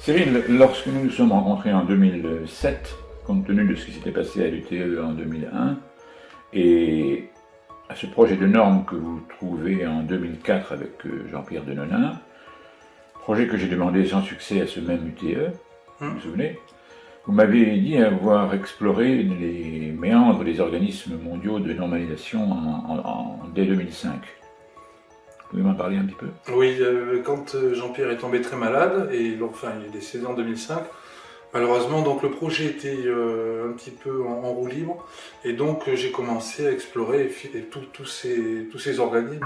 Cyril, lorsque nous nous sommes rencontrés en 2007, compte tenu de ce qui s'était passé à l'UTE en 2001, et à ce projet de norme que vous trouvez en 2004 avec Jean-Pierre Denonin, projet que j'ai demandé sans succès à ce même UTE, vous vous souvenez, vous m'avez dit avoir exploré les méandres des organismes mondiaux de normalisation dès 2005. Vous pouvez m'en parler un petit peu? Oui, quand Jean-Pierre est tombé très malade, et enfin il est décédé en 2005, malheureusement donc le projet était un petit peu en roue libre, et donc j'ai commencé à explorer tous ces organismes.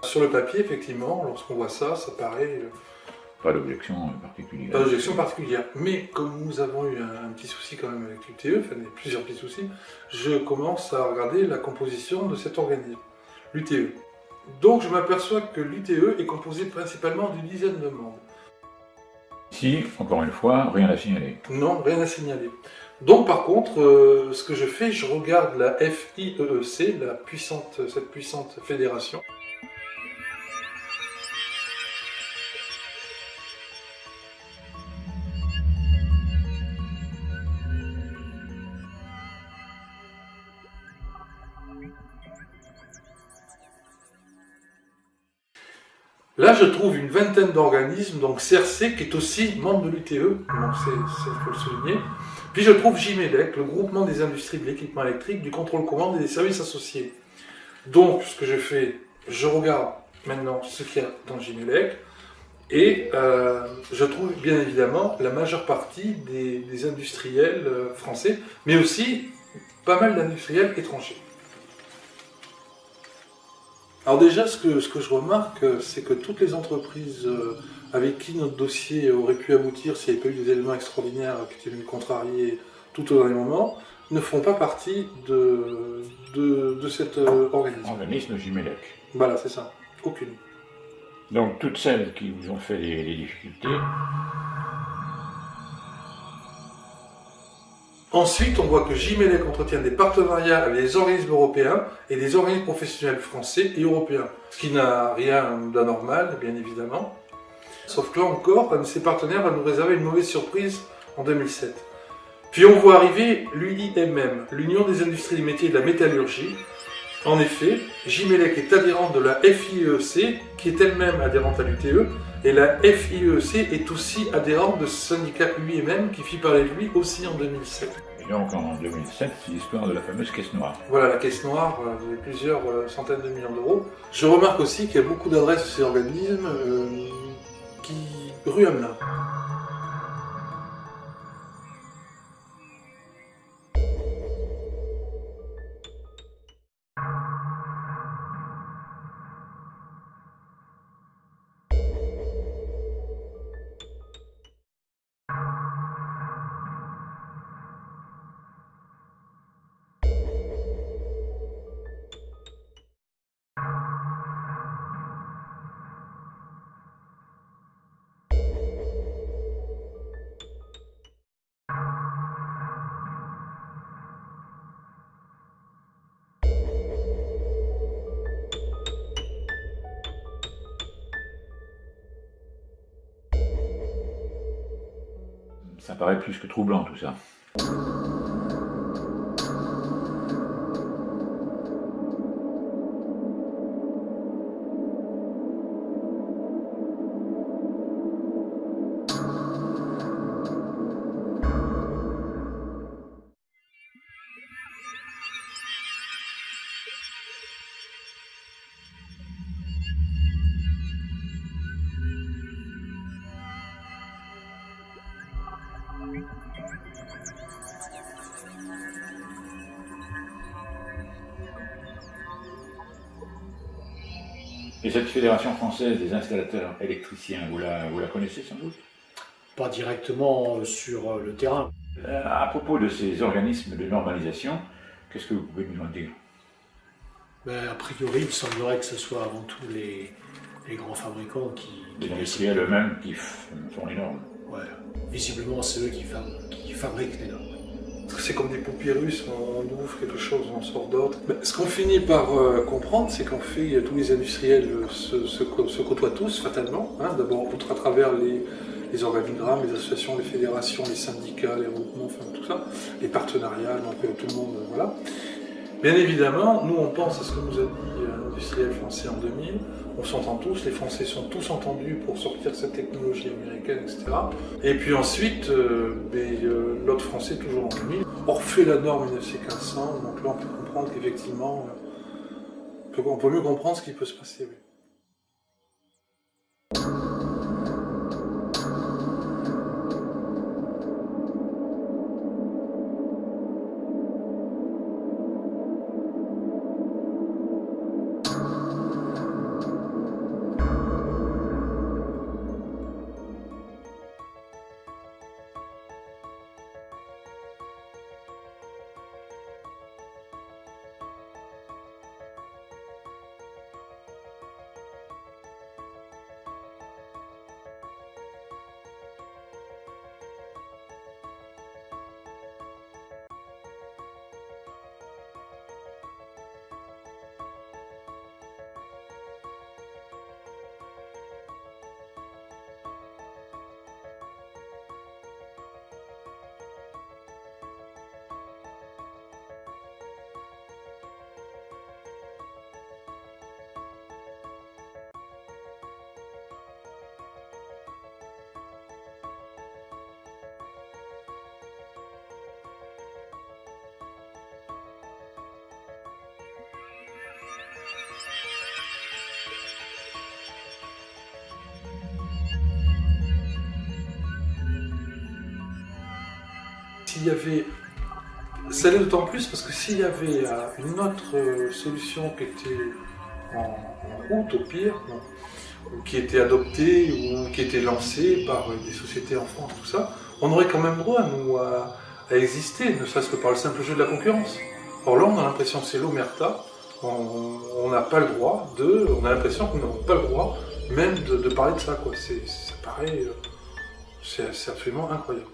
Sur le papier, effectivement, lorsqu'on voit ça, ça paraît... Pas d'objection particulière. Pas d'objection particulière. Mais comme nous avons eu un petit souci quand même avec l'UTE, enfin plusieurs petits soucis, je commence à regarder la composition de cet organisme, l'UTE. Donc je m'aperçois que l'UTE est composé principalement d'une dizaine de membres. Ici, encore une fois, rien à signaler. Non, rien à signaler. Donc par contre, ce que je fais, je regarde la FIEEC, cette puissante fédération. Là, je trouve une vingtaine d'organismes, donc CRC, qui est aussi membre de l'UTE, donc il faut le souligner. Puis je trouve JMELEC, le groupement des industries de l'équipement électrique, du contrôle-commande et des services associés. Donc, ce que je fais, je regarde maintenant ce qu'il y a dans JMELEC, et je trouve bien évidemment la majeure partie des industriels français, mais aussi pas mal d'industriels étrangers. Alors déjà, ce que je remarque, c'est que toutes les entreprises avec qui notre dossier aurait pu aboutir s'il n'y avait pas eu des éléments extraordinaires qui étaient venus contrarier tout au dernier moment, ne font pas partie de cet organisme. Organisme JMELEC. Voilà, c'est ça. Aucune. Donc toutes celles qui vous ont fait les difficultés. Ensuite, on voit que JMELEC entretient des partenariats avec des organismes européens et des organismes professionnels français et européens. Ce qui n'a rien d'anormal, bien évidemment. Sauf que là encore, un de ses partenaires va nous réserver une mauvaise surprise en 2007. Puis on voit arriver l'UIMM, l'Union des industries des métiers et de la métallurgie. En effet, JMELEC est adhérente de la FIEEC, qui est elle-même adhérente à l'UTE, et la FIEEC est aussi adhérente de ce syndicat UIMM qui fit parler de lui aussi en 2007. Et donc en 2007, c'est l'histoire de la fameuse caisse noire. Voilà, la caisse noire, de plusieurs centaines de millions d'euros. Je remarque aussi qu'il y a beaucoup d'adresses de ces organismes rue Hamelin. Ça paraît plus que troublant tout ça. Et cette fédération française des installateurs électriciens, vous la connaissez sans doute? Pas directement sur le terrain. À propos de ces organismes de normalisation, qu'est-ce que vous pouvez nous en dire? A priori, il semblerait que ce soit avant tout les grands fabricants qui... Les industriels eux-mêmes qui font les normes. Ouais, visiblement c'est eux qui fabriquent les normes. que c'est comme des poupées russes, on ouvre quelque chose, on sort d'autre. Ce qu'on finit par comprendre, c'est qu'en fait, tous les industriels se côtoient tous, fatalement. Hein. D'abord, à travers les organigrammes, les associations, les fédérations, les syndicats, les regroupements, enfin tout ça, les partenariats, donc tout le monde, voilà. Bien évidemment, nous on pense à ce que nous a dit l'industriel français en 2000, on s'entend tous, les Français sont tous entendus pour sortir cette technologie américaine, etc. Et puis ensuite, l'autre Français toujours en 2000, on refait la norme 1500, donc là on peut comprendre qu'effectivement, on peut mieux comprendre ce qui peut se passer. Oui. S'il y avait, ça l'est d'autant plus parce que s'il y avait une autre solution qui était en route au pire, ou qui était adoptée ou qui était lancée par des sociétés en France, tout ça, on aurait quand même droit, nous, à exister, ne serait-ce que par le simple jeu de la concurrence. Or là, on a l'impression que c'est l'omerta, on n'a pas le droit on a l'impression que nous n'avons pas le droit même de parler de ça, quoi. Ça paraît, c'est absolument incroyable.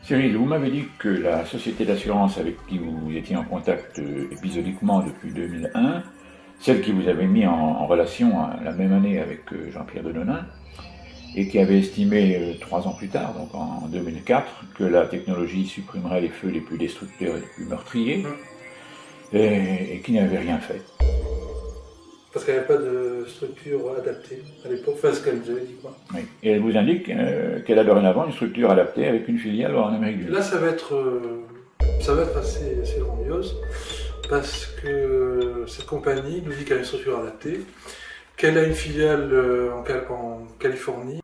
Cyril, vous m'avez dit que la société d'assurance avec qui vous étiez en contact épisodiquement depuis 2001, celle qui vous avait mis en relation la même année avec Jean-Pierre Denonain, et qui avait estimé 3 ans plus tard, donc en 2004, que la technologie supprimerait les feux les plus destructeurs et les plus meurtriers, et qui n'avait rien fait. Parce qu'il n'y avait pas de structure adaptée à l'époque, enfin ce qu'elle nous avait dit, quoi. Oui. Et elle vous indique qu'elle a dorénavant une structure adaptée avec une filiale en Amérique du Nord. Là, ça va être assez grandiose, parce que cette compagnie nous dit qu'elle a une structure adaptée, qu'elle a une filiale en Californie.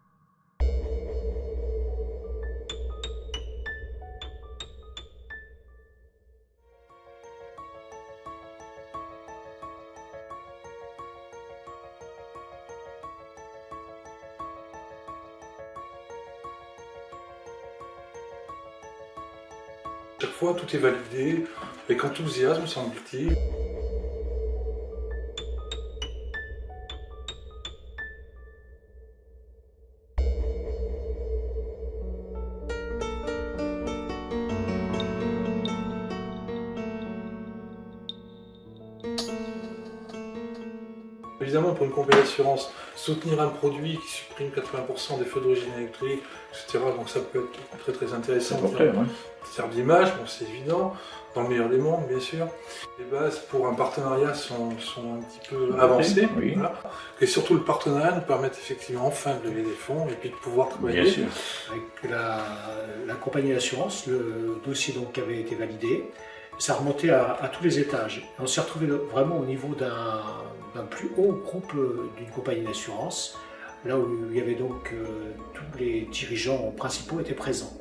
Chaque fois, tout est validé avec enthousiasme, semble-t-il. Évidemment, pour une compagnie d'assurance, soutenir un produit qui supprime 80% des feux d'origine électrique, etc., donc ça peut être très très intéressant. En termes d'image, bon, c'est évident, dans le meilleur des mondes, bien sûr. Les bases pour un partenariat sont un petit peu avancées. Oui. Voilà. Et surtout, le partenariat nous permet effectivement enfin de lever des fonds et puis de pouvoir travailler. Bien sûr. Avec la compagnie d'assurance, le dossier donc avait été validé. Ça remontait à tous les étages. Et on s'est retrouvé vraiment au niveau d'un plus haut groupe d'une compagnie d'assurance, là où il y avait donc tous les dirigeants principaux étaient présents.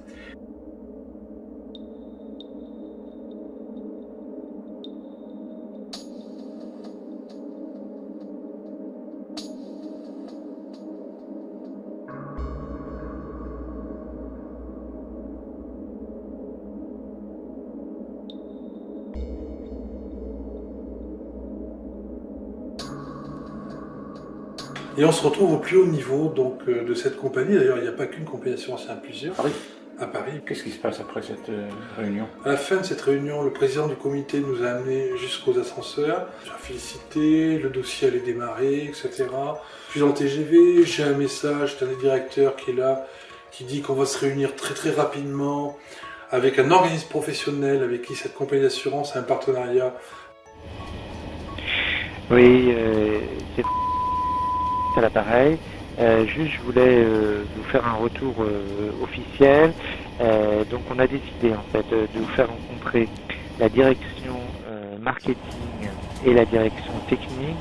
Et on se retrouve au plus haut niveau donc, de cette compagnie. D'ailleurs, il n'y a pas qu'une compagnie d'assurance, il y en a plusieurs. Paris. À Paris. Qu'est-ce qui se passe après cette réunion? À la fin de cette réunion, le président du comité nous a amenés jusqu'aux ascenseurs. J'ai félicité, le dossier allait démarrer, etc. Je suis dans le TGV, j'ai un message d'un des directeurs qui est là, qui dit qu'on va se réunir très très rapidement avec un organisme professionnel avec qui cette compagnie d'assurance a un partenariat. Oui, c'est à l'appareil. Juste, je voulais vous faire un retour officiel. Donc, on a décidé en fait de vous faire rencontrer la direction marketing et la direction technique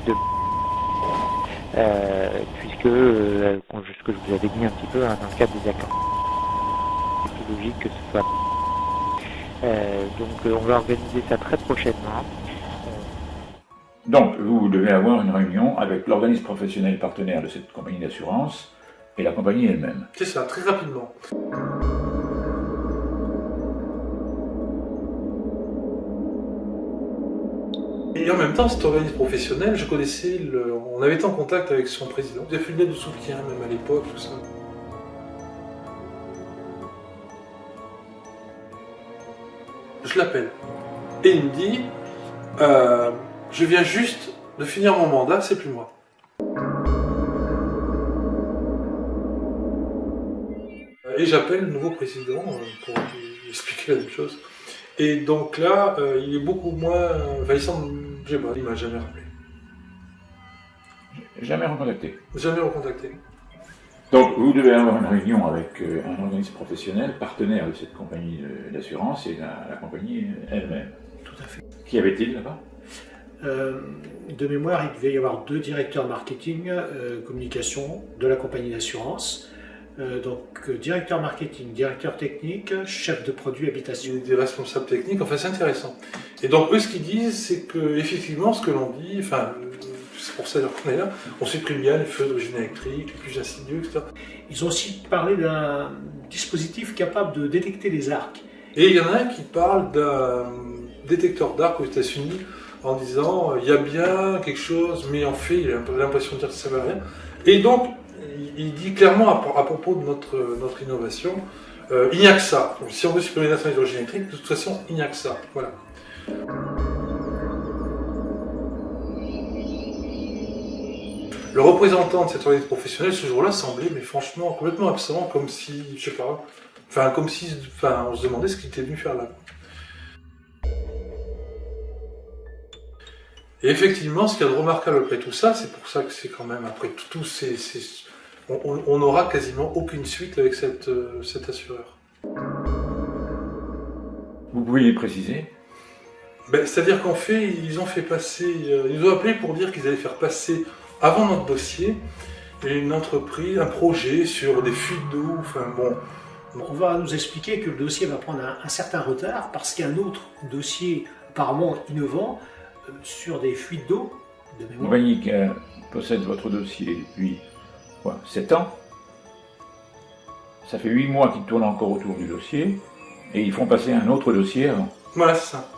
puisque, ce que je vous avais dit un petit peu, dans le cadre des accords, c'est plus logique que ce soit. Donc, on va organiser ça très prochainement. Donc, vous devez avoir une réunion avec l'organisme professionnel partenaire de cette compagnie d'assurance et la compagnie elle-même. C'est ça, très rapidement. Et en même temps, cet organisme professionnel, je connaissais, on avait été en contact avec son président. J'ai fait une lettre de soutien, même à l'époque, tout ça. Je l'appelle. Et il me dit, je viens juste de finir mon mandat, c'est plus moi. Et j'appelle le nouveau président pour lui expliquer la même chose. Et donc là, il est beaucoup moins... Enfin, il m'a jamais rappelé. Jamais recontacté. Jamais recontacté. Donc, vous devez avoir une réunion avec un organisme professionnel partenaire de cette compagnie d'assurance et la compagnie elle-même. Tout à fait. Qu'y avait-il là-bas? De mémoire, il devait y avoir 2 directeurs marketing, communication de la compagnie d'assurance. Donc, directeur marketing, directeur technique, chef de produit habitation. Des responsables techniques, enfin c'est intéressant. Et donc eux ce qu'ils disent, c'est que effectivement ce que l'on dit, enfin c'est pour ça qu'on est là, on supprime bien les feux d'origine électrique, les plus insidieux, etc. Ils ont aussi parlé d'un dispositif capable de détecter les arcs. Et il y en a un qui parle d'un détecteur d'arc aux États-Unis en disant il y a bien quelque chose, mais en fait il a l'impression de dire que ça ne va rien. Et donc il dit clairement à propos de notre innovation, il n'y a que ça. Donc, si on veut supprimer l'incendie d'origine électrique, de toute façon, il n'y a que ça. Voilà. Le représentant de cet organisme professionnel, ce jour-là, semblait, mais franchement, complètement absent, comme si, je sais pas, on se demandait ce qu'il était venu faire là. Et effectivement, ce qu'il y a de remarquable après tout ça, c'est pour ça que c'est quand même, après tout on n'aura quasiment aucune suite avec cet assureur. Vous pouvez préciser? C'est-à-dire qu'en fait, ils ont fait passer, ils nous ont appelé pour dire qu'ils allaient faire passer, avant notre dossier, une entreprise, un projet sur des fuites d'eau, enfin bon. On va nous expliquer que le dossier va prendre un certain retard parce qu'il y a un autre dossier apparemment innovant sur des fuites d'eau. La compagnie qui possède votre dossier depuis 7 ans. Ça fait 8 mois qu'ils tournent encore autour du dossier et ils font passer un autre dossier avant. Voilà, c'est ça.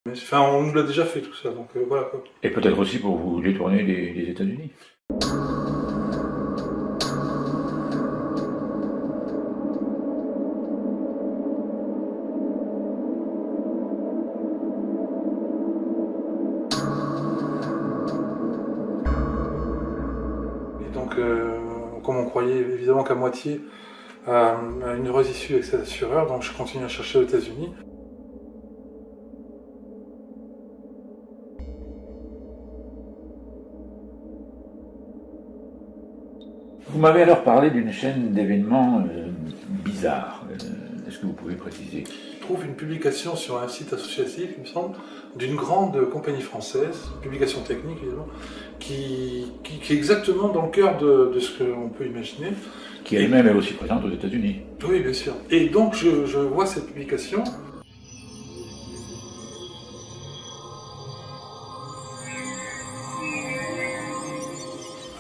Enfin, on nous l'a déjà fait tout ça, donc voilà quoi. Et peut-être aussi pour vous détourner des États-Unis. Comme on croyait évidemment qu'à moitié à une heureuse issue avec cet assureur, donc je continue à chercher aux États-Unis. Vous m'avez alors parlé d'une chaîne d'événements bizarres. Est-ce que vous pouvez préciser? Je trouve une publication sur un site associatif, il me semble, d'une grande compagnie française, publication technique évidemment, qui est exactement dans le cœur de ce qu'on peut imaginer. Qui elle-même est aussi présente aux États-Unis. Oui, bien sûr. Et donc je vois cette publication.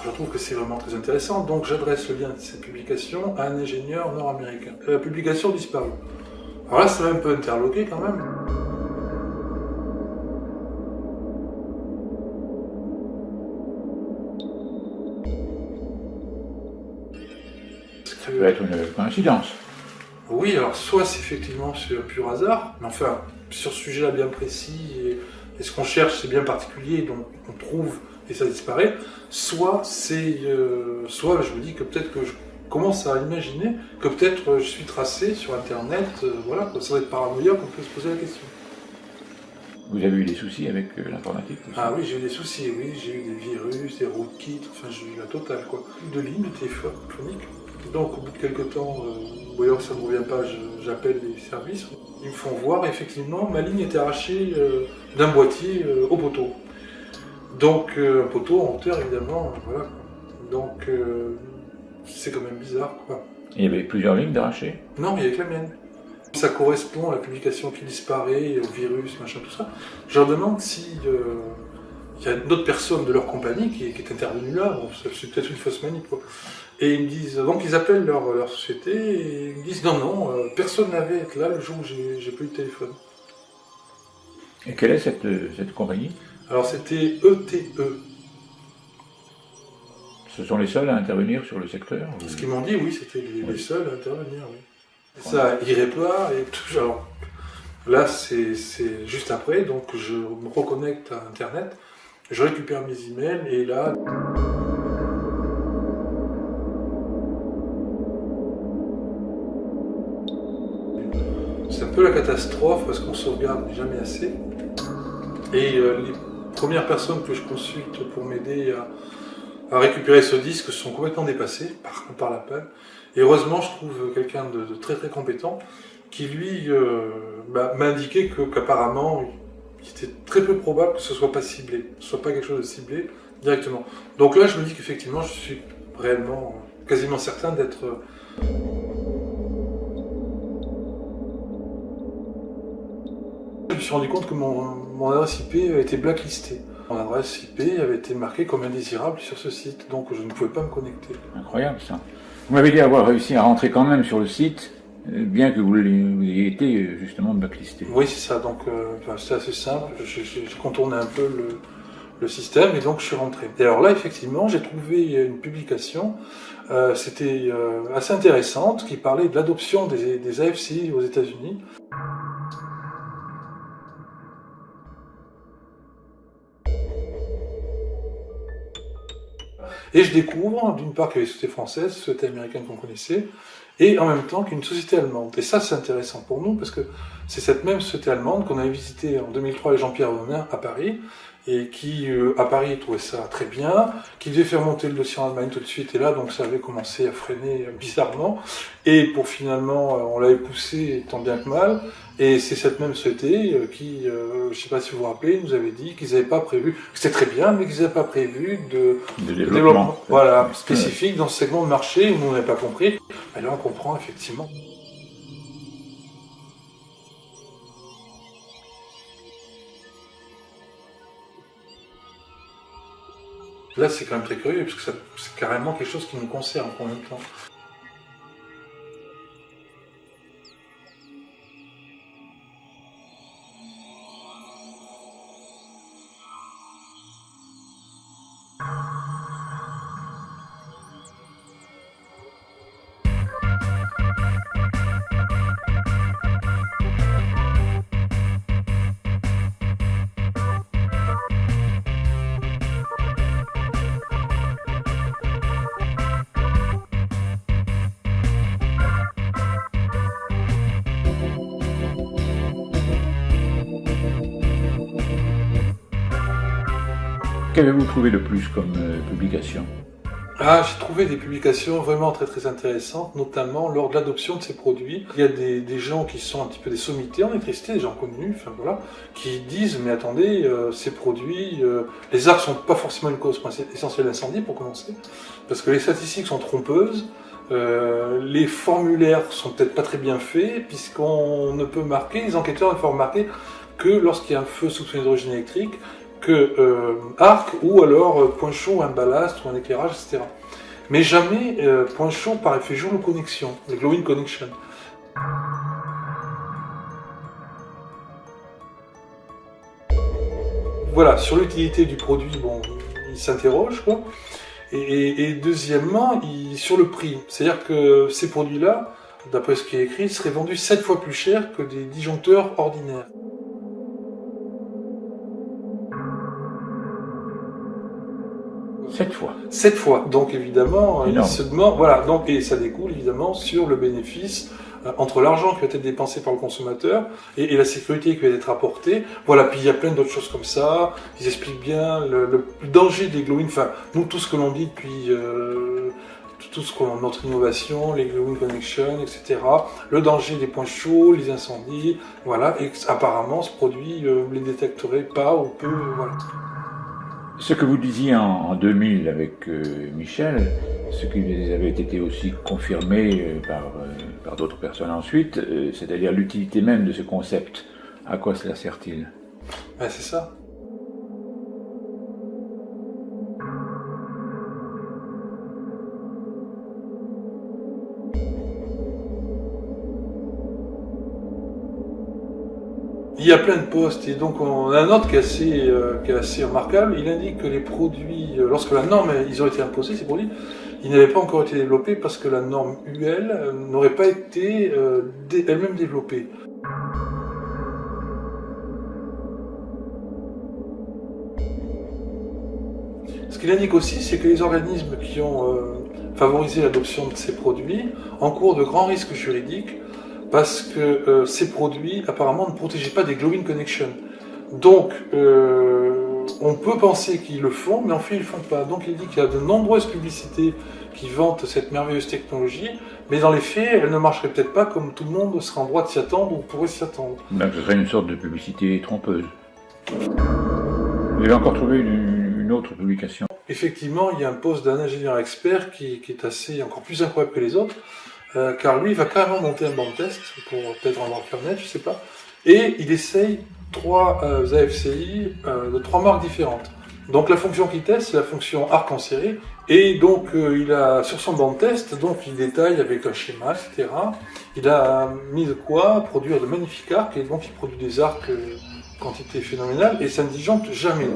Je trouve que c'est vraiment très intéressant, donc j'adresse le lien de cette publication à un ingénieur nord-américain. La publication disparue. Alors là, ça m'a un peu interloqué quand même. Ça peut être une coïncidence. Oui, alors soit c'est effectivement c'est un pur hasard, mais enfin, sur ce sujet-là bien précis, et ce qu'on cherche c'est bien particulier, donc on trouve et ça disparaît, soit je me dis que peut-être que je commence à imaginer que peut-être je suis tracé sur Internet, voilà, ça va être paranoïaque, on peut se poser la question. Vous avez eu des soucis avec l'informatique aussi? Ah oui, j'ai eu des soucis, oui, j'ai eu des virus, des rootkits, enfin j'ai eu la totale quoi. De ligne de téléphonique. Donc au bout de quelques temps, voyant que ça ne me revient pas, j'appelle les services. Ils me font voir, effectivement, ma ligne était arrachée d'un boîtier au poteau. Donc un poteau en hauteur évidemment, voilà. Donc c'est quand même bizarre quoi. Il y avait plusieurs lignes d'arrachées? Non, mais il y avait que la mienne. Ça correspond à la publication qui disparaît, au virus, machin, tout ça. Je leur demande si il y a d'autres personnes de leur compagnie qui est intervenue là. Bon, c'est peut-être une fausse manip, quoi. Et ils me disent, donc ils appellent leur société et ils me disent non, personne n'avait été là le jour où j'ai pas eu de téléphone. Et quelle est cette compagnie? Alors c'était ETE. Ce sont les seuls à intervenir sur le secteur? Ce qu'ils m'ont dit, oui, c'était les seuls à intervenir, oui. Ça irait pas, et tout. Alors, là, c'est juste après, donc je me reconnecte à Internet, je récupère mes emails, et là... C'est un peu la catastrophe, parce qu'on sauvegarde jamais assez. Et les premières personnes que je consulte pour m'aider à récupérer ce disque sont complètement dépassées par l'appel. Et heureusement, je trouve quelqu'un de très très compétent qui lui m'a indiqué qu'apparemment il était très peu probable que ce soit pas ciblé, que ce soit pas quelque chose de ciblé directement. Donc là, je me dis qu'effectivement, je suis réellement quasiment certain d'être... Je me suis rendu compte que mon adresse IP avait été blacklistée. Mon adresse IP avait été marquée comme indésirable sur ce site, donc je ne pouvais pas me connecter. Incroyable ça. Vous m'avez dit avoir réussi à rentrer quand même sur le site, bien que vous ayez été justement blacklisté. Oui, c'est ça, donc c'est assez simple, j'ai contourné un peu le système et donc je suis rentré. Et alors là, effectivement, j'ai trouvé une publication, c'était assez intéressante, qui parlait de l'adoption des AFCI aux États-Unis. Et je découvre, d'une part, qu'il y avait une société française, une société américaine qu'on connaissait, et en même temps qu'une société allemande. Et ça, c'est intéressant pour nous, parce que c'est cette même société allemande qu'on avait visitée en 2003 avec Jean-Pierre Honin à Paris, et qui, à Paris, trouvait ça très bien, qui devait faire monter le dossier en Allemagne tout de suite, et là, donc ça avait commencé à freiner bizarrement, et pour finalement, on l'avait poussé tant bien que mal, et c'est cette même société qui, je ne sais pas si vous vous rappelez, nous avait dit qu'ils n'avaient pas prévu, c'était très bien, mais qu'ils n'avaient pas prévu de développement voilà, spécifique dans ce segment de marché où nous n'avons pas compris. Et là, on comprend effectivement. Là, c'est quand même très curieux, parce que c'est carrément quelque chose qui nous concerne en même temps. Qu'avez-vous trouvé de plus comme publication? Ah, j'ai trouvé des publications vraiment très très intéressantes, notamment lors de l'adoption de ces produits. Il y a des gens qui sont un petit peu des sommités en électricité, des gens connus, enfin voilà, qui disent mais attendez, ces produits, les arcs sont pas forcément une cause essentielle d'incendie pour commencer, parce que les statistiques sont trompeuses. Les formulaires sont peut-être pas très bien faits, puisqu'on ne peut marquer, les enquêteurs ne peuvent remarquer que lorsqu'il y a un feu soupçonné d'origine électrique, que arc ou alors point chaud, un ballast ou un éclairage, etc. Mais jamais point chaud par effet joule ou connexion, les glowing connection. Voilà, sur l'utilité du produit, bon, il s'interroge quoi. Et deuxièmement, sur le prix. C'est-à-dire que ces produits-là, d'après ce qui est écrit, seraient vendus 7 fois plus cher que des disjoncteurs ordinaires. Sept fois. 7 fois. Donc évidemment, Énorme. il se demande, voilà, donc, et ça découle évidemment sur le bénéfice entre l'argent qui va être dépensé par le consommateur et la sécurité qui va être apportée. Voilà, puis il y a plein d'autres choses comme ça. Ils expliquent bien le danger des glowing, enfin, nous, tout ce que l'on dit depuis tout ce qu'on notre innovation, les glowing connection, etc. Le danger des points chauds, les incendies, voilà, et apparemment ce produit les détecterait pas ou peu, voilà. Ce que vous disiez en 2000 avec Michel, ce qui avait été aussi confirmé par d'autres personnes ensuite, c'est-à-dire l'utilité même de ce concept. À quoi cela sert-il? Ben, c'est ça. Il y a plein de postes et donc on a un autre qui est assez remarquable. Il indique que les produits, lorsque la norme ils ont été imposés, ces produits, ils n'avaient pas encore été développés parce que la norme UL n'aurait pas été elle-même développée. Ce qu'il indique aussi, c'est que les organismes qui ont favorisé l'adoption de ces produits encourent de grands risques juridiques parce que ces produits, apparemment, ne protégeaient pas des glowing connection. Donc, on peut penser qu'ils le font, mais en fait, ils ne le font pas. Donc, il dit qu'il y a de nombreuses publicités qui vantent cette merveilleuse technologie, mais dans les faits, elle ne marcherait peut-être pas comme tout le monde serait en droit de s'y attendre ou pourrait s'y attendre. Donc ce serait une sorte de publicité trompeuse. Vous avez encore trouvé une autre publication? Effectivement, il y a un poste d'un ingénieur expert qui est assez encore plus incroyable que les autres, car lui, il va carrément monter un banc de test, pour peut-être en avoir net, je sais pas, et il essaye 3 AFCI de 3 marques différentes. Donc la fonction qu'il teste, c'est la fonction arc en série, et donc il a sur son banc de test, donc il détaille avec un schéma, etc. Il a mis de quoi produire de magnifiques arcs, et donc il produit des arcs quantité phénoménale, et ça ne disjoncte jamais.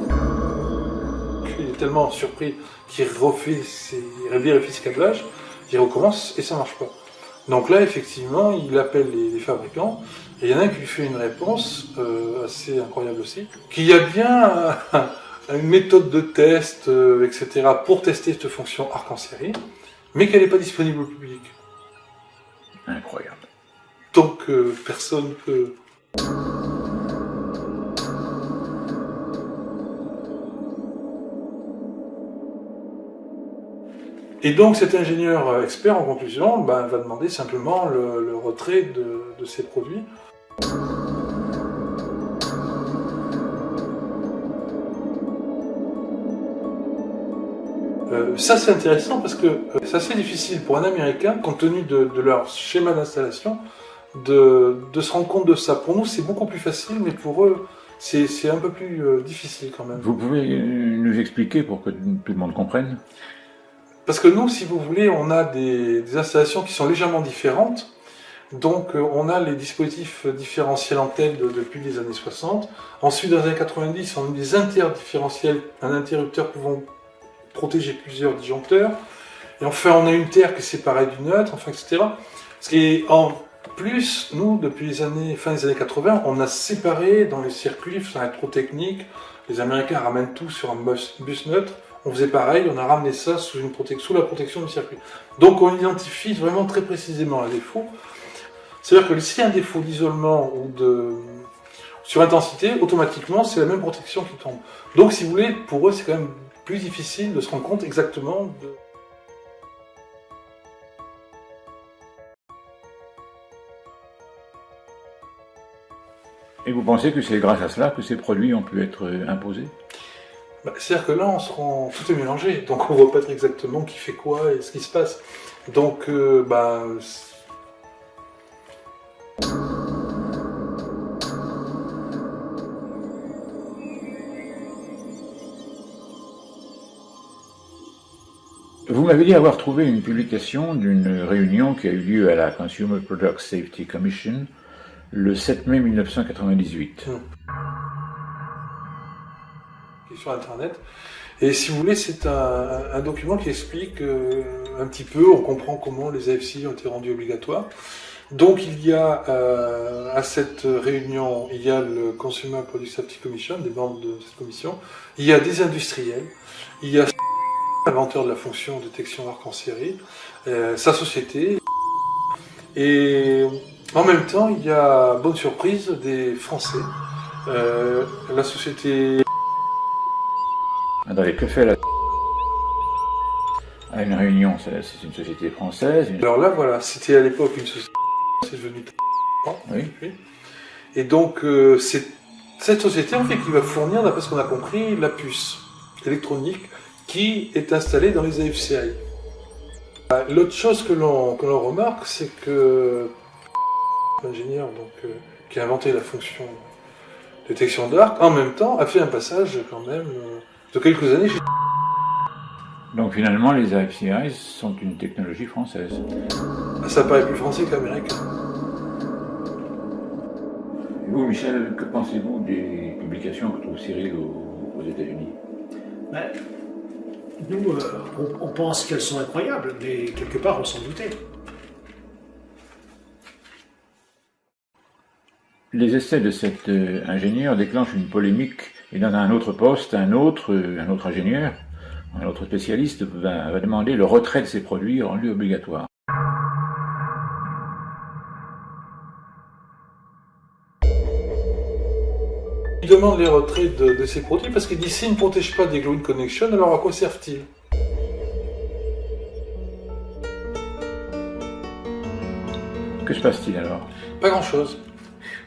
Il est tellement surpris qu'il vérifie ses câblages, il recommence et ça marche pas. Donc là, effectivement, il appelle les fabricants, et il y en a un qui lui fait une réponse assez incroyable aussi, qu'il y a bien une méthode de test, etc., pour tester cette fonction arc en série, mais qu'elle n'est pas disponible au public. Incroyable. Donc personne peut... Et donc cet ingénieur expert, en conclusion, va demander simplement le retrait de ces produits. Ça c'est intéressant parce que c'est assez difficile pour un Américain, compte tenu de leur schéma d'installation, de se rendre compte de ça. Pour nous c'est beaucoup plus facile, mais pour eux c'est un peu plus difficile quand même. Vous pouvez nous expliquer pour que tout le monde comprenne? Parce que nous, si vous voulez, on a des installations qui sont légèrement différentes. Donc on a les dispositifs différentiels en tête depuis les années 60. Ensuite, dans les années 90, on a des interdifférentiels, un interrupteur pouvant protéger plusieurs disjoncteurs. Et enfin, on a une terre qui est séparée du neutre, enfin, etc. Et en plus, nous, depuis fin des années 80, on a séparé dans les circuits, ça va être trop technique. Les Américains ramènent tout sur un bus neutre. On faisait pareil, on a ramené ça sous la protection du circuit. Donc on identifie vraiment très précisément un défaut. C'est-à-dire que s'il y a un défaut d'isolement ou de surintensité, automatiquement c'est la même protection qui tombe. Donc si vous voulez, pour eux c'est quand même plus difficile de se rendre compte exactement de... Et vous pensez que c'est grâce à cela que ces produits ont pu être imposés? C'est-à-dire que là, tout est mélangé, donc on ne voit pas exactement qui fait quoi et ce qui se passe. Donc, Vous m'avez dit avoir trouvé une publication d'une réunion qui a eu lieu à la Consumer Product Safety Commission le 7 mai 1998. Sur Internet. Et si vous voulez, c'est un document qui explique un petit peu, on comprend comment les AFCI ont été rendus obligatoires. Donc il y a à cette réunion, il y a le Consumer Product Safety Commission, des membres de cette commission, il y a des industriels, il y a l'inventeur de la fonction détection arc en série, sa société, et en même temps il y a, bonne surprise, des Français, la société... Attendez, que fait la à une réunion? C'est une société française. Alors là voilà, c'était à l'époque une société, c'est devenu... Oui. Et donc c'est cette société en fait qui va fournir, d'après ce qu'on a compris, la puce électronique qui est installée dans les AFCI. L'autre chose que l'on remarque, c'est que l'ingénieur qui a inventé la fonction détection d'arc, en même temps, a fait un passage quand même de quelques années chez... Donc finalement, les AFCI sont une technologie française. Ça paraît plus français qu'américain. Et vous, Michel, que pensez-vous des publications que trouve Cyril aux États-Unis? Ben, nous, on pense qu'elles sont incroyables, mais quelque part, on s'en doutait. Les essais de cet ingénieur déclenchent une polémique, et dans un autre poste, un autre ingénieur, un autre spécialiste va demander le retrait de ces produits rendus obligatoires. Il demande les retraits de ces produits parce qu'il dit s'ils ne protègent pas des Glowing Connection, alors à quoi servent-ils? Que se passe-t-il alors? Pas grand-chose.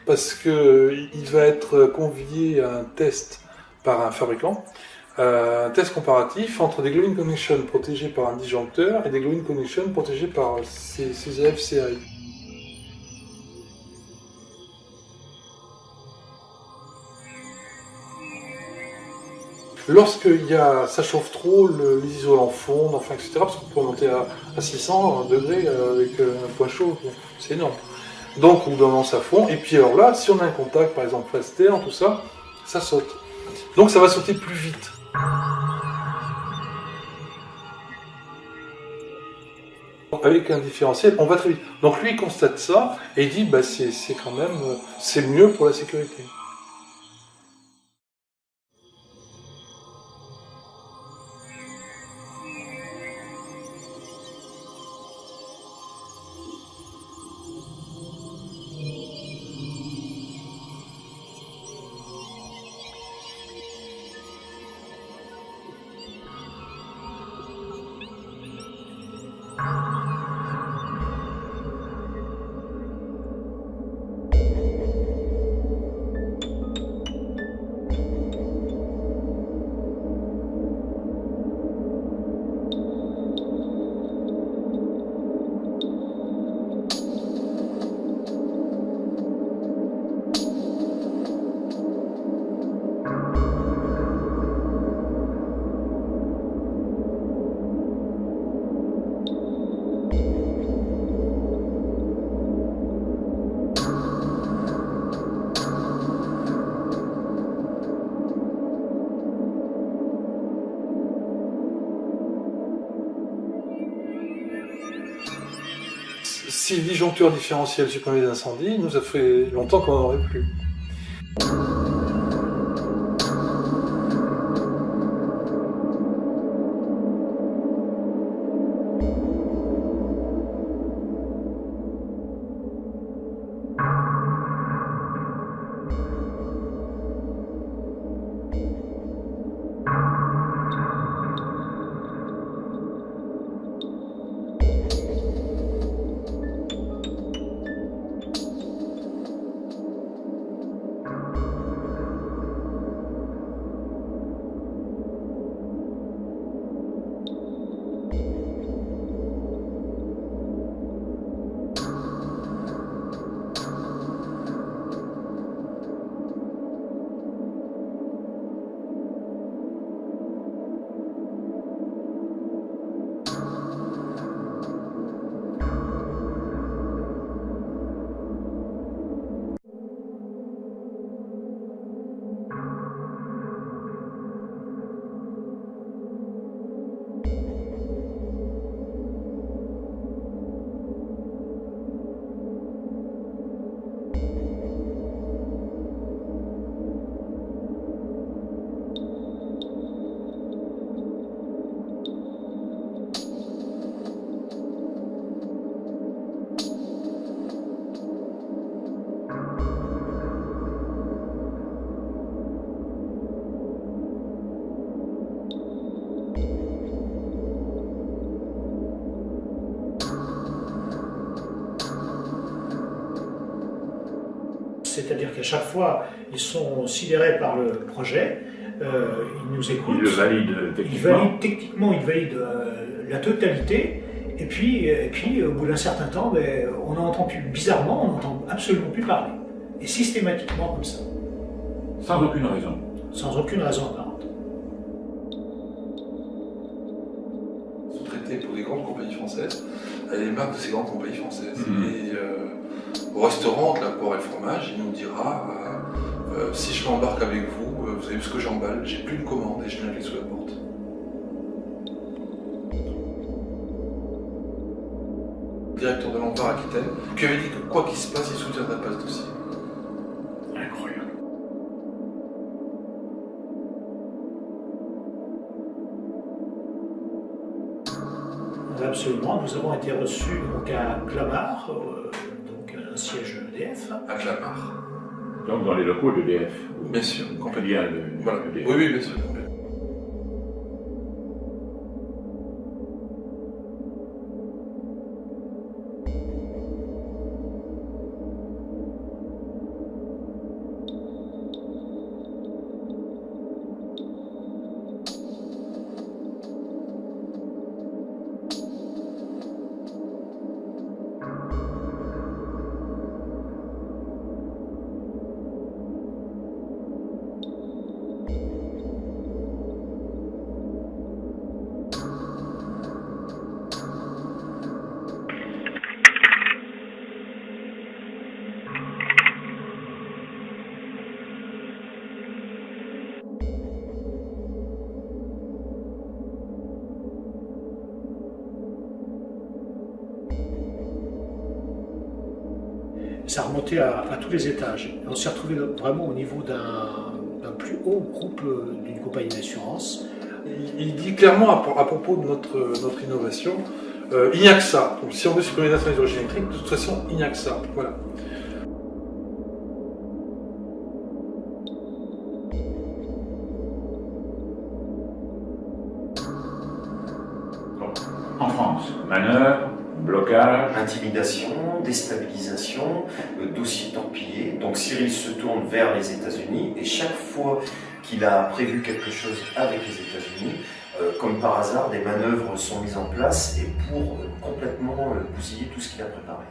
Parce qu'il va être convié à un test par un fabricant, un test comparatif entre des Glowing Connection protégés par un disjoncteur et des Glowing Connection protégés par ces AFCI. Lorsque ça chauffe trop, les isolants fondent, enfin, etc. Parce qu'on peut monter à 600 degrés avec un point chaud, c'est énorme. Donc, au bout d'un moment, ça fond. Et puis, alors là, si on a un contact, par exemple, phase terre, tout ça, ça saute. Donc, ça va sauter plus vite. Avec un différentiel, on va très vite. Donc, lui, il constate ça et il dit, bah, c'est quand même, c'est mieux pour la sécurité. Si le disjoncteur différentiel supprimait d'incendie, nous ça fait longtemps qu'on n'en aurait plus. c'est-à-dire qu'à chaque fois, ils sont sidérés par le projet, ils nous écoutent. Ils le valident techniquement. Ils valident la totalité, et puis au bout d'un certain temps, on n'entend plus, bizarrement, on n'entend absolument plus parler. Et systématiquement comme ça. Sans aucune raison. Sans aucune raison apparente. Sous-traité pour les grandes compagnies françaises, avec les marques de ces grandes compagnies françaises. Et au restaurant de la poire et le fromage, il nous dira si je m'embarque avec vous, vous avez vu ce que j'emballe, j'ai plus une commande et je mets la clé sous la porte. Le directeur de l'Empire Aquitaine, qui avait dit que quoi qu'il se passe, il soutiendrait pas ce dossier. Incroyable. Absolument, nous avons été reçus donc, à Clamart, donc un siège EDF. À Clamart. Donc dans les locaux d'EDF. Bien sûr, Complètement. Voilà. EDF. Oui, bien sûr. Ça remontait à tous les étages. On s'est retrouvé vraiment au niveau d'un plus haut groupe d'une compagnie d'assurance. Il dit clairement à propos de notre innovation, il n'y a que ça. Donc, si on veut supprimer les d'origine électrique, de toute façon, il n'y a que ça. Voilà. En France, manœuvre, blocage, Intimidation, déstabilisation, dossier torpillé. Donc Cyril se tourne vers les États-Unis et chaque fois qu'il a prévu quelque chose avec les États-Unis, comme par hasard, des manœuvres sont mises en place et pour complètement bousiller tout ce qu'il a préparé.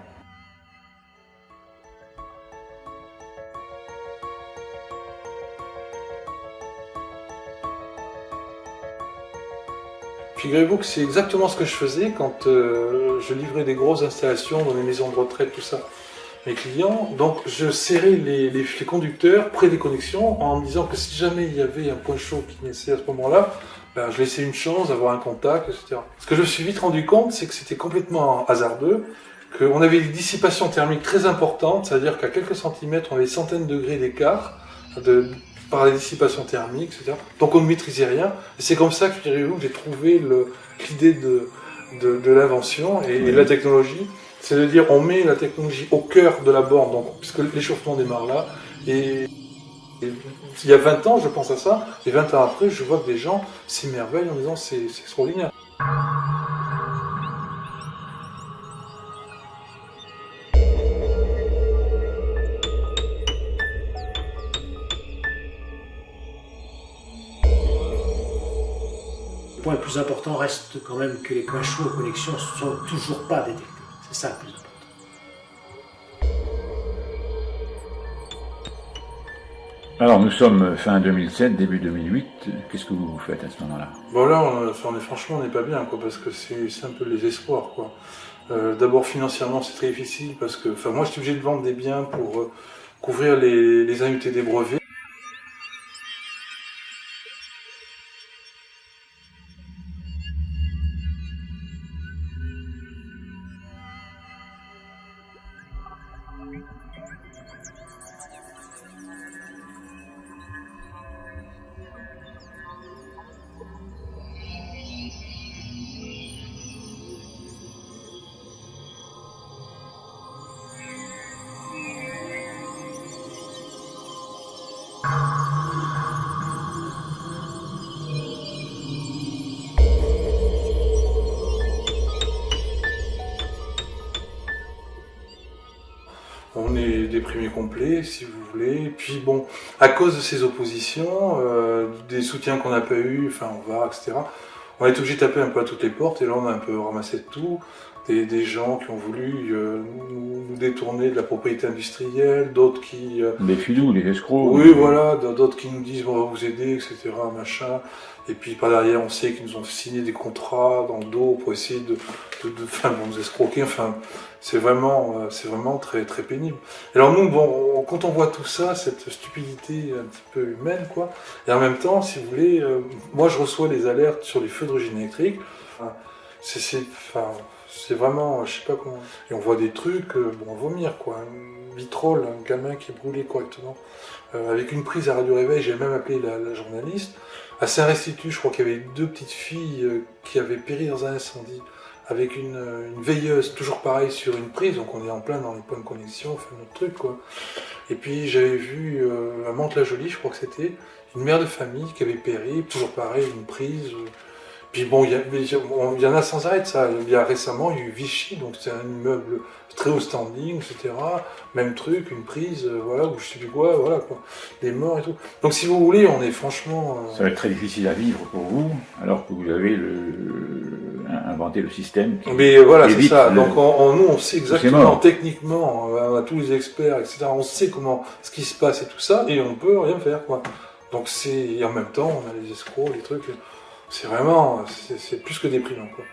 Figurez-vous que c'est exactement ce que je faisais quand je livrais des grosses installations dans les maisons de retraite, tout ça. Mes clients, donc je serrais les conducteurs près des connexions en me disant que si jamais il y avait un point chaud qui naissait à ce moment-là, ben, je laissais une chance d'avoir un contact, etc. Ce que je me suis vite rendu compte, c'est que c'était complètement hasardeux, qu'on avait des dissipations thermiques très importantes, c'est-à-dire qu'à quelques centimètres, on avait des centaines de degrés d'écart par les dissipations thermiques, etc. Donc on ne maîtrisait rien. Et c'est comme ça que j'ai trouvé l'idée de l'invention et de la technologie. C'est de dire on met la technologie au cœur de la borne, donc, puisque l'échauffement démarre là. Et il y a 20 ans, je pense à ça, et 20 ans après, je vois que des gens s'émerveillent en disant c'est extraordinaire. Le point le plus important reste quand même que les points chauds aux connexions ne sont toujours pas détectés. C'est ça le plus important. Alors nous sommes fin 2007, début 2008, qu'est-ce que vous faites à ce moment-là? Bon là, franchement, on n'est pas bien, quoi, parce que c'est un peu le désespoir, quoi. D'abord financièrement, c'est très difficile, parce que moi, je suis obligé de vendre des biens pour couvrir les annuités des brevets. On est déprimé complet, si vous voulez. Et puis bon, à cause de ces oppositions, des soutiens qu'on n'a pas eu, enfin on va, etc., on a été obligé de taper un peu à toutes les portes, et là on a un peu ramassé tout. Des gens qui ont voulu nous détourner de la propriété industrielle, d'autres qui... Des filous, des escrocs. Oui, voilà, d'autres qui nous disent on va vous aider, etc., machin. Et puis par derrière, on sait qu'ils nous ont signé des contrats dans le dos pour essayer de nous escroquer. Enfin, c'est vraiment très, très pénible. Alors nous, bon, quand on voit tout ça, cette stupidité un petit peu humaine, quoi, et en même temps, si vous voulez, moi je reçois les alertes sur les feux d'origine électrique. Enfin, c'est vraiment, je sais pas comment. Et on voit des trucs, bon, vomir, quoi. Un vitrol, un gamin qui est brûlé correctement. Avec une prise à radio réveil, j'ai même appelé la journaliste. À Saint-Restitut, je crois qu'il y avait 2 petites filles qui avaient péri dans un incendie. Avec une veilleuse, toujours pareil, sur une prise. Donc on est en plein dans les points de connexion, on fait notre truc, quoi. Et puis j'avais vu à Mantes-la-Jolie, je crois que c'était, une mère de famille qui avait péri, toujours pareil, une prise. Puis bon, il y en a sans arrêt de ça. Il y a récemment, il y a eu Vichy, donc c'est un immeuble très haut standing, etc. Même truc, une prise, voilà, ou je sais plus quoi, voilà, quoi. Des morts et tout. Donc si vous voulez, on est franchement... Ça va être très difficile à vivre pour vous, alors que vous avez inventé le système. Mais voilà, c'est ça. Le... Donc nous, on sait exactement, techniquement, on a tous les experts, etc. On sait ce qui se passe et tout ça, et on peut rien faire, quoi. Donc et en même temps, on a les escrocs, les trucs... C'est vraiment, c'est plus que déprimant, quoi.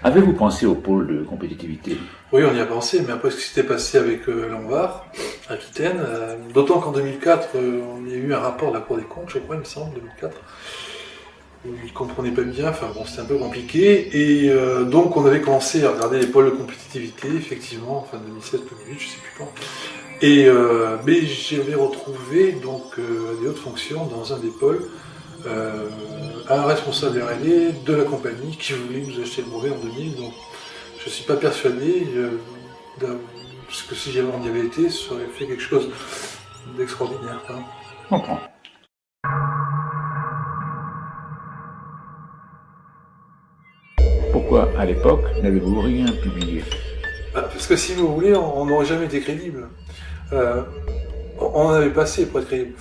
Avez-vous pensé au pôle de compétitivité? Oui, on y a pensé, mais après ce qui s'était passé avec l'Anvar, Aquitaine, d'autant qu'en 2004, il y a eu un rapport de la Cour des comptes, je crois, il me semble, 2004, où ils ne comprenaient pas bien, enfin bon, c'était un peu compliqué, et donc on avait commencé à regarder les pôles de compétitivité, effectivement, enfin 2007, 2008, je ne sais plus quand. Et mais j'avais retrouvé donc des hautes fonctions dans un des pôles, un responsable R&D de la compagnie qui voulait nous acheter le brevet en 2000. Donc je ne suis pas persuadé, parce que si on y avait été, ça aurait fait quelque chose d'extraordinaire. Je comprends. Pourquoi, à l'époque, n'avez-vous rien publié? Parce que si vous voulez, on n'aurait jamais été crédible. On en avait passé pour être crédible.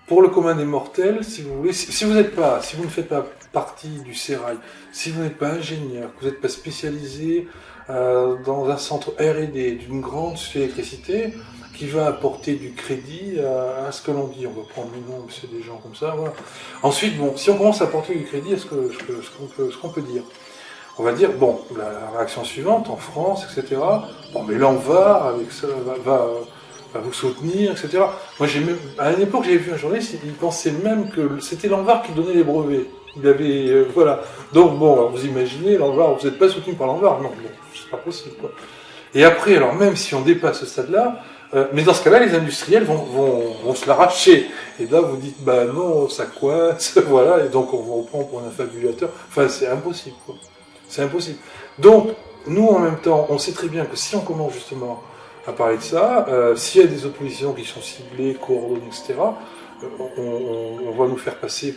Pour le commun des mortels, si vous voulez, si vous ne faites pas partie du sérail, si vous n'êtes pas ingénieur, que vous n'êtes pas spécialisé dans un centre R&D d'une grande société électricité qui va apporter du crédit à ce que l'on dit, on va prendre les noms, c'est des gens comme ça, voilà. Ensuite, bon, si on commence à apporter du crédit à ce qu'on peut dire, on va dire, bon, la réaction suivante, en France, etc., bon, mais l'Anvar, avec ça, va vous soutenir, etc. Moi, à une époque, j'avais vu un journaliste, il pensait même que c'était l'Anvar qui donnait les brevets. Il avait, voilà. Donc, bon, alors vous imaginez, l'Anvar, vous n'êtes pas soutenu par l'Anvar, non, bon, c'est pas possible, quoi. Et après, alors même si on dépasse ce stade-là, mais dans ce cas-là, les industriels vont se l'arracher. Et là, vous dites, bah non, ça coince, voilà, et donc on vous reprend pour un affabulateur. Enfin, c'est impossible, quoi. C'est impossible. Donc, nous, en même temps, on sait très bien que si on commence justement à parler de ça, s'il y a des oppositions qui sont ciblées, coordonnées, etc., on va nous faire passer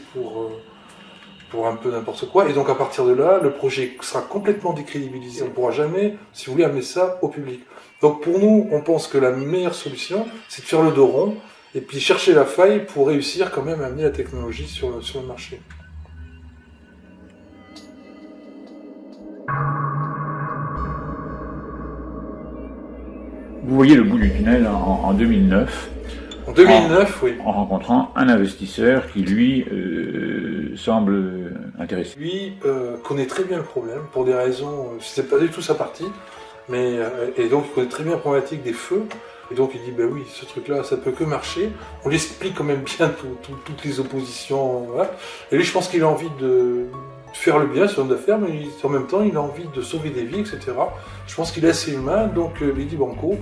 pour un peu n'importe quoi. Et donc, à partir de là, le projet sera complètement décrédibilisé. On ne pourra jamais, si vous voulez, amener ça au public. Donc, pour nous, on pense que la meilleure solution, c'est de faire le dos rond et puis chercher la faille pour réussir quand même à amener la technologie sur le marché. Vous voyez le bout du tunnel en 2009. En 2009, oui. En rencontrant un investisseur qui, lui, semble intéressé. Lui connaît très bien le problème, pour des raisons, c'est pas du tout sa partie, mais et donc il connaît très bien la problématique des feux, et donc il dit, ben oui, ce truc-là, ça peut que marcher. On lui explique quand même bien toutes les oppositions, voilà. Et lui, je pense qu'il a envie de faire le bien, c'est un homme d'affaires, mais en même temps, il a envie de sauver des vies, etc. Je pense qu'il est assez humain, donc il dit banco.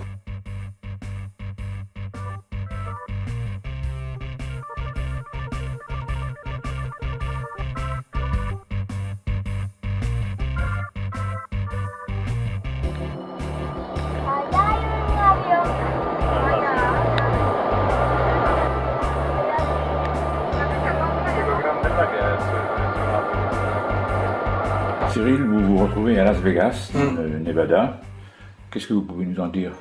Cyril, vous vous retrouvez à Las Vegas, dans le Nevada. Qu'est-ce que vous pouvez nous en dire?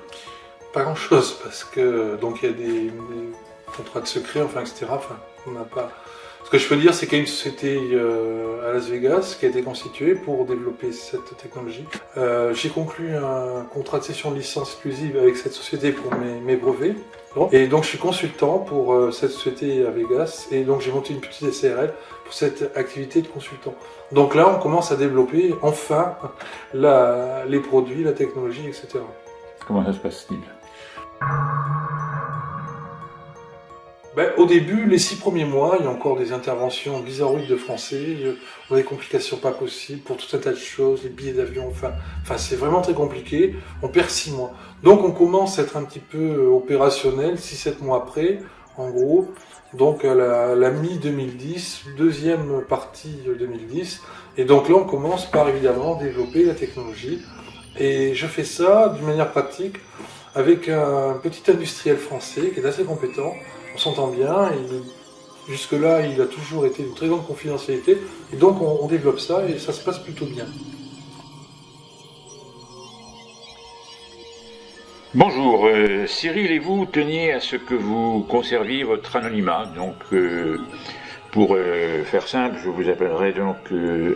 Pas grand-chose, parce que donc il y a des contrats de secret, enfin, etc. Enfin, on n'a pas... Ce que je peux dire, c'est qu'il y a une société à Las Vegas qui a été constituée pour développer cette technologie. J'ai conclu un contrat de cession de licence exclusive avec cette société pour mes brevets. Et donc je suis consultant pour cette société à Vegas, et donc j'ai monté une petite SARL pour cette activité de consultant. Donc là, on commence à développer enfin les produits, la technologie, etc. Comment ça se passe-t-il? Au début, les 6 premiers mois, il y a encore des interventions bizarroïdes de français, on a des complications pas possibles pour tout un tas de choses, les billets d'avion, enfin c'est vraiment très compliqué, on perd 6 mois. Donc on commence à être un petit peu opérationnel 6-7 mois après, en gros, donc à la mi-2010, deuxième partie 2010, et donc là on commence par évidemment développer la technologie, et je fais ça d'une manière pratique avec un petit industriel français qui est assez compétent. On s'entend bien, jusque-là il a toujours été d'une très grande confidentialité, et donc on développe ça et ça se passe plutôt bien. Bonjour, Cyril et vous teniez à ce que vous conserviez votre anonymat, donc pour faire simple, je vous appellerai donc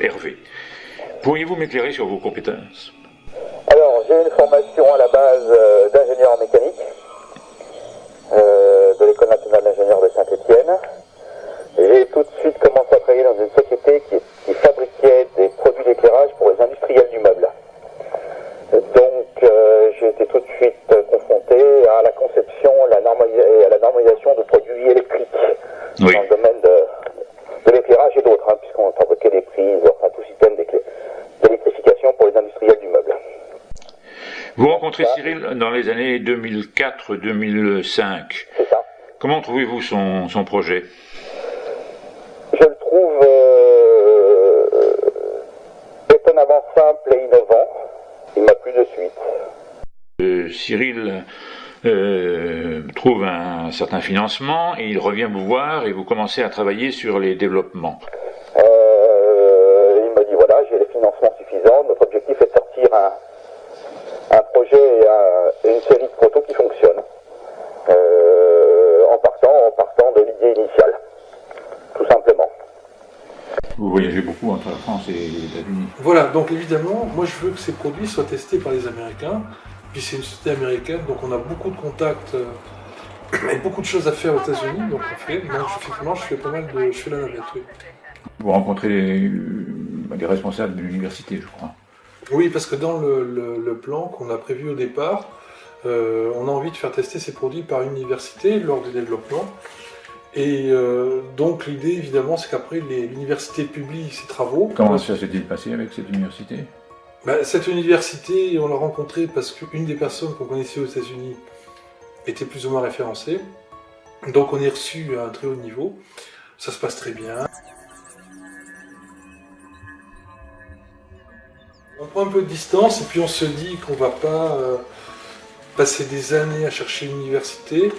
Hervé. Pourriez-vous m'éclairer sur vos compétences? Alors, j'ai une formation à la base d'ingénieur en mécanique. De l'École nationale d'ingénieurs de Saint-Étienne. J'ai tout de suite commencé à travailler dans une société qui fabriquait des produits d'éclairage pour les industriels du meuble. Donc j'ai été tout de suite confronté à la conception et à la normalisation de produits électriques dans le domaine de l'éclairage et d'autres, puisqu'on fabriquait des prises, enfin tout système d'électrification pour les industriels du meuble. Vous rencontrez Cyril dans les années 2004-2005. C'est ça. Comment trouvez-vous son projet? Je le trouve étonnamment simple et innovant. Il m'a plu de suite. Cyril trouve un certain financement et il revient vous voir et vous commencez à travailler sur les développements. Il m'a dit voilà, j'ai les financements suffisants. Notre objectif est de sortir un projet et une série de protos qui fonctionnent. En partant de l'idée initiale, tout simplement. Vous voyagez beaucoup entre la France et les États-Unis. Voilà, donc évidemment, moi je veux que ces produits soient testés par les Américains, puis c'est une société américaine, donc on a beaucoup de contacts et beaucoup de choses à faire aux États-Unis, donc effectivement je fais la navette, oui. Vous rencontrez les responsables de l'université, je crois. Oui, parce que dans le plan qu'on a prévu au départ, on a envie de faire tester ces produits par une université lors du développement. Et donc l'idée évidemment c'est qu'après l'université publie ses travaux. Comment ça s'est-il passé avec cette université? Cette université, on l'a rencontrée parce qu'une des personnes qu'on connaissait aux États-Unis était plus ou moins référencée. Donc on est reçu à un très haut niveau. Ça se passe très bien. On prend un peu de distance et puis on se dit qu'on va pas passer des années à chercher une université.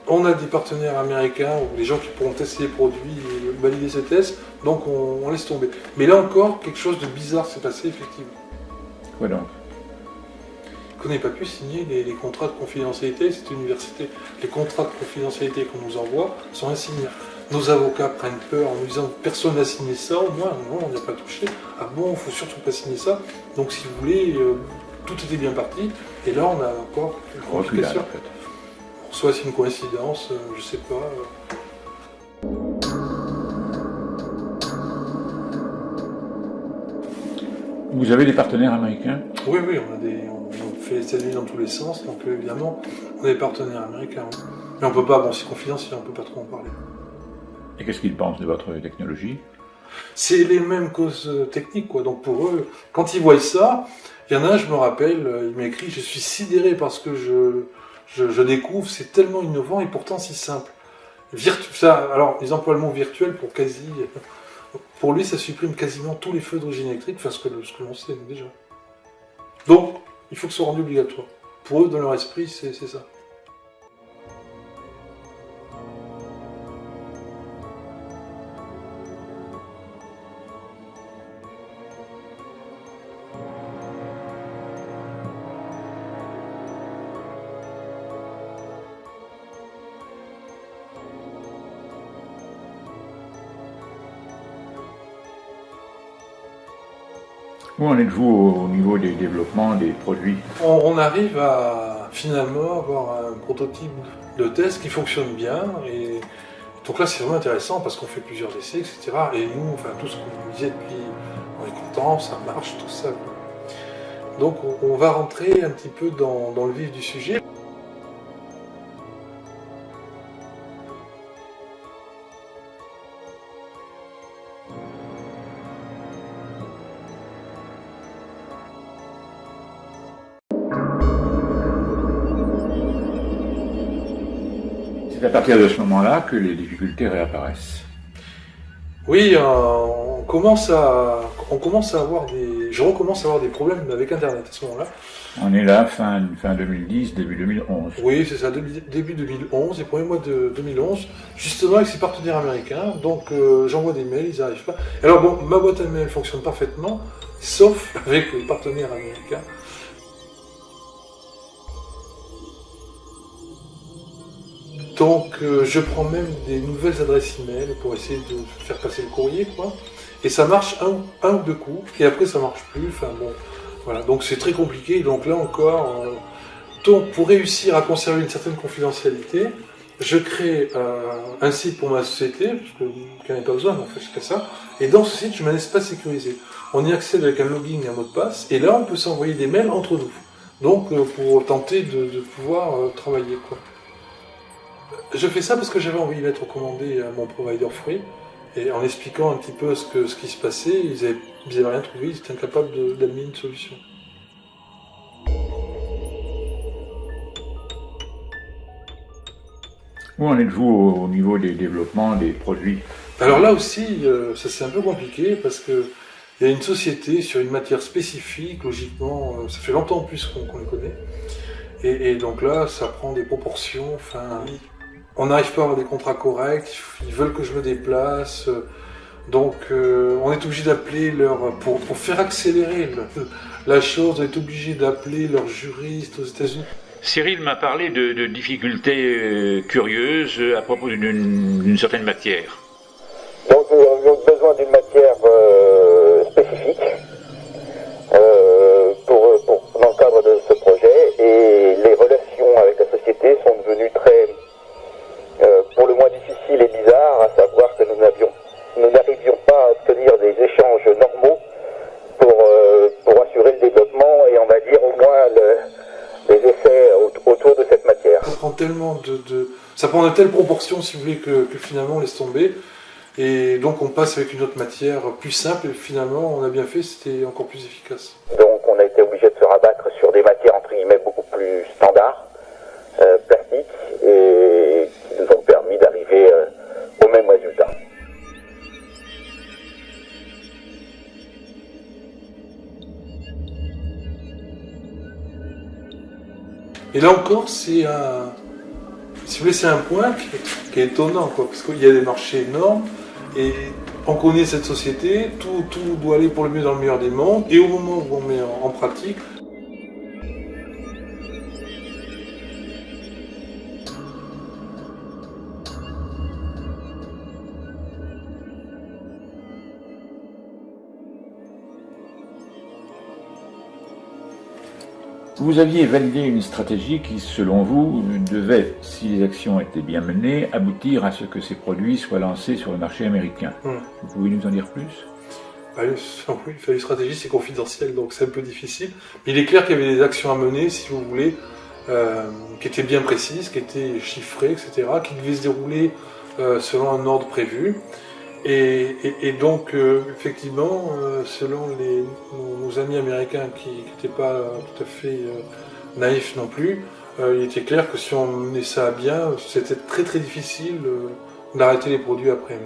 On a des partenaires américains ou des gens qui pourront tester les produits et valider ces tests, donc on laisse tomber. Mais là encore, quelque chose de bizarre s'est passé effectivement. Quoi donc? Qu'on n'ait pas pu signer les contrats de confidentialité, cette université. Les contrats de confidentialité qu'on nous envoie sont insignés. Nos avocats prennent peur en nous disant personne n'a signé ça, au moins non, on n'a pas touché. Ah bon, il ne faut surtout pas signer ça. Donc si vous voulez, tout était bien parti. Et là on a encore une complication. En fait. Soit c'est une coïncidence, je sais pas. Vous avez des partenaires américains? Oui, on fait les États-Unis dans tous les sens, donc évidemment, on a des partenaires américains. Oui. Mais on peut pas, c'est confidentiel, on peut pas trop en parler. Et qu'est-ce qu'ils pensent de votre technologie? C'est les mêmes causes techniques, quoi. Donc pour eux, quand ils voient ça, il y en a un, je me rappelle, il m'a écrit, je suis sidéré parce que je découvre, c'est tellement innovant et pourtant si simple. Alors, ils emploient le mot virtuel pour quasi... Pour lui, ça supprime quasiment tous les feux d'origine électrique, enfin ce que l'on sait déjà. Donc, il faut que ce soit rendu obligatoire. Pour eux, dans leur esprit, c'est ça. Où en êtes-vous au niveau des développements des produits? On arrive à finalement avoir un prototype de test qui fonctionne bien. Et donc là, c'est vraiment intéressant parce qu'on fait plusieurs essais, etc. Et nous, enfin, tout ce qu'on disait depuis, on est content, ça marche, tout ça. Donc on va rentrer un petit peu dans le vif du sujet. C'est à partir de ce moment-là que les difficultés réapparaissent. Oui, on commence à avoir je recommence à avoir des problèmes avec Internet à ce moment-là. On est là, fin 2010, début 2011. Oui, c'est ça, début 2011, les premiers mois de 2011, justement avec ces partenaires américains. Donc j'envoie des mails, ils n'arrivent pas. Alors bon, ma boîte à mail fonctionne parfaitement, sauf avec les partenaires américains. Donc je prends même des nouvelles adresses email pour essayer de faire passer le courrier, quoi. Et ça marche un ou deux coups, et après ça marche plus, enfin bon, voilà. Donc c'est très compliqué, donc là encore, donc pour réussir à conserver une certaine confidentialité, je crée un site pour ma société, parce que j'en ai pas besoin, en fait, je fais ça, et dans ce site, je mets un espace sécurisé. On y accède avec un login et un mot de passe, et là on peut s'envoyer des mails entre nous, donc pour tenter de pouvoir travailler, quoi. Je fais ça parce que j'avais envoyé une lettre recommandée à mon provider Free, et en expliquant un petit peu ce qui se passait, ils avaient rien trouvé, ils étaient incapables d'amener une solution. Où en êtes-vous au niveau des développements des produits? Alors là aussi, ça c'est un peu compliqué parce que il y a une société sur une matière spécifique, logiquement, ça fait longtemps en plus qu'on les connaît, et donc là, ça prend des proportions, enfin... On n'arrive pas à avoir des contrats corrects, ils veulent que je me déplace, donc on est obligé d'appeler pour faire accélérer la chose, on est obligé d'appeler leur juriste aux États-Unis. Cyril m'a parlé de difficultés curieuses à propos d'une certaine matière. Donc nous avions besoin d'une matière spécifique dans le cadre de ce projet, et les relations avec la société sont devenues très... pour le moins difficile et bizarre, à savoir que nous n'arrivions pas à obtenir des échanges normaux pour assurer le développement et on va dire au moins les essais autour de cette matière. Ça prend de telles proportions, si vous voulez, que finalement on laisse tomber. Et donc on passe avec une autre matière plus simple et finalement on a bien fait, c'était encore plus efficace. Donc on a été obligé de se rabattre sur des matières entre guillemets beaucoup plus standards, plastiques, et qui nous ont permis d'arriver au même résultat. Et là encore, si vous voulez, c'est un point qui est étonnant, quoi, parce qu'il y a des marchés énormes, et on connaît cette société, tout doit aller pour le mieux dans le meilleur des mondes, et au moment où on met en pratique, Vous aviez validé une stratégie qui, selon vous, devait, si les actions étaient bien menées, aboutir à ce que ces produits soient lancés sur le marché américain. Vous pouvez nous en dire plus? Oui, une stratégie, c'est confidentiel, donc c'est un peu difficile. Mais il est clair qu'il y avait des actions à mener, si vous voulez, qui étaient bien précises, qui étaient chiffrées, etc., qui devaient se dérouler selon un ordre prévu. Et donc, effectivement, selon nos amis américains qui n'étaient pas tout à fait naïfs non plus, il était clair que si on menait ça à bien, c'était très très difficile d'arrêter les produits après.